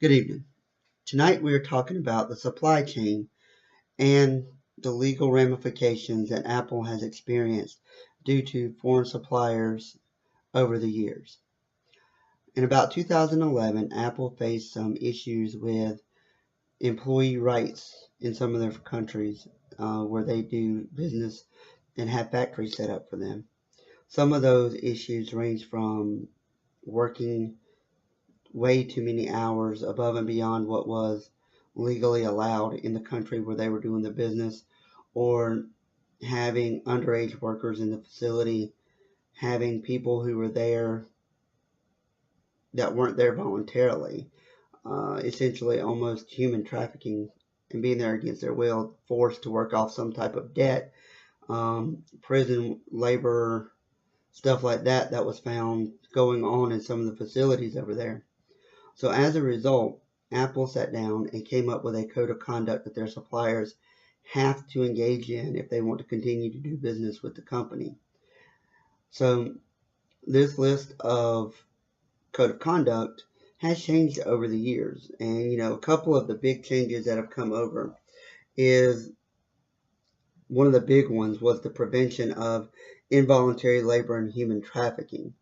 Good evening. Tonight we are talking about the supply chain and the legal ramifications that Apple has experienced due to foreign suppliers over the years. In about 2011, Apple faced some issues with employee rights in some of their countries where they do business and have factories set up for them. Some of those issues range from working way too many hours above and beyond what was legally allowed in the country where they were doing the business, or having underage workers in the facility, having people who were there that weren't there voluntarily, essentially almost human trafficking and being there against their will, forced to work off some type of debt, prison labor, stuff like that that was found going on in some of the facilities over there. So as a result, Apple sat down and came up with a code of conduct that their suppliers have to engage in if they want to continue to do business with the company. So this list of code of conduct has changed over the years. And, a couple of the big changes that have come over is one of the big ones was the prevention of involuntary labor and human trafficking.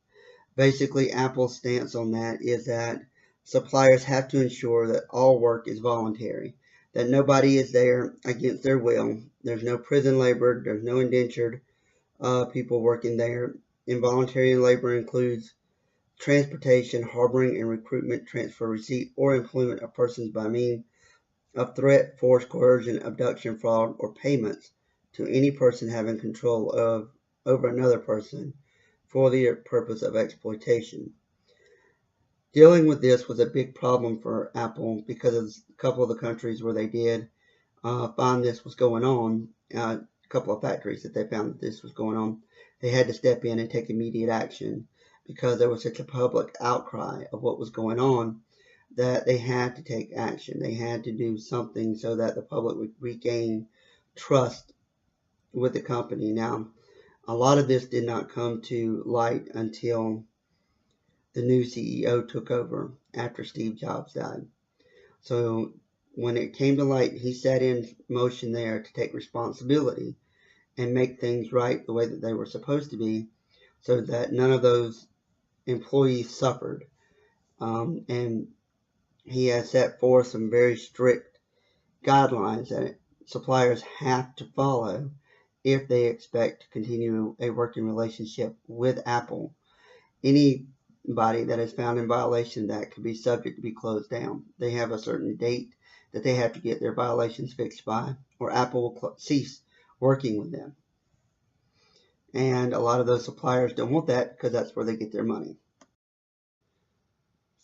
Basically, Apple's stance on that is that suppliers have to ensure that all work is voluntary, that nobody is there against their will. There's no prison labor, there's no indentured people working there. Involuntary labor includes transportation, harboring, and recruitment, transfer, receipt, or employment of persons by means of threat, force, coercion, abduction, fraud, or payments to any person having control of over another person for the purpose of exploitation. Dealing with this was a big problem for Apple because of a couple of the countries where they did find this was going on, a couple of factories that they found that this was going on, they had to step in and take immediate action because there was such a public outcry of what was going on that they had to take action. They had to do something so that the public would regain trust with the company. Now, a lot of this did not come to light until the new CEO took over after Steve Jobs died. So when it came to light, he set in motion there to take responsibility and make things right the way that they were supposed to be so that none of those employees suffered. And he has set forth some very strict guidelines that suppliers have to follow if they expect to continue a working relationship with Apple. Anybody that is found in violation of that could be subject to be closed down. They have a certain date that they have to get their violations fixed by, or Apple will cease working with them. And a lot of those suppliers don't want that because that's where they get their money.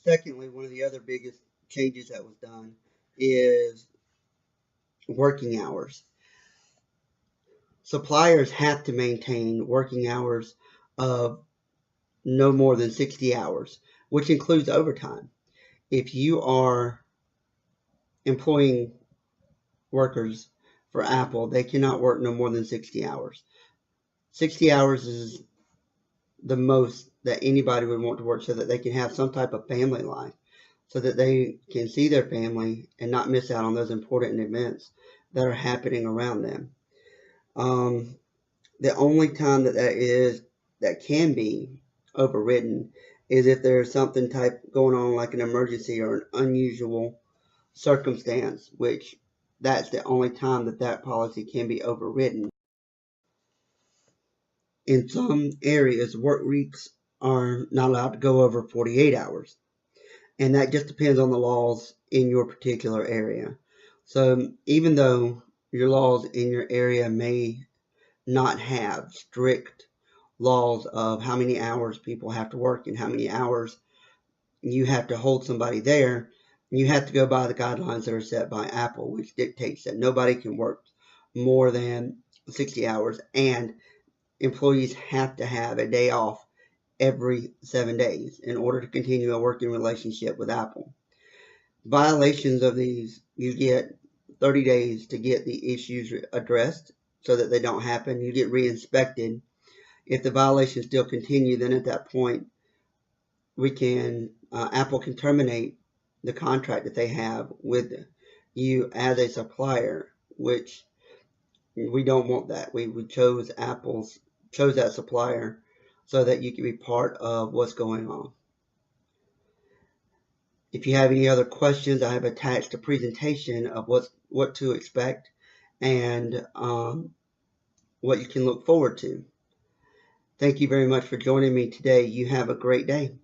Secondly, one of the other biggest changes that was done is working hours. Suppliers have to maintain working hours of no more than 60 hours, which includes overtime. If you are employing workers for Apple, they cannot work no more than 60 hours. 60 hours is the most that anybody would want to work so that they can have some type of family life, so that they can see their family and not miss out on those important events that are happening around them. The only time that can be overridden is if there's something type going on like an emergency or an unusual circumstance, which that's the only time that policy can be overridden. In some areas, work weeks are not allowed to go over 48 hours. And that just depends on the laws in your particular area. So even though your laws in your area may not have strict laws of how many hours people have to work and how many hours you have to hold somebody there, you have to go by the guidelines that are set by Apple, which dictates that nobody can work more than 60 hours, and employees have to have a day off every 7 days in order to continue a working relationship with Apple. Violations of these, you get 30 days to get the issues addressed so that they don't happen. You get re-inspected. If the violations still continue, then at that point, Apple can terminate the contract that they have with you as a supplier, which we don't want that. We chose that supplier so that you can be part of what's going on. If you have any other questions, I have attached a presentation of what to expect and what you can look forward to. Thank you very much for joining me today. You have a great day.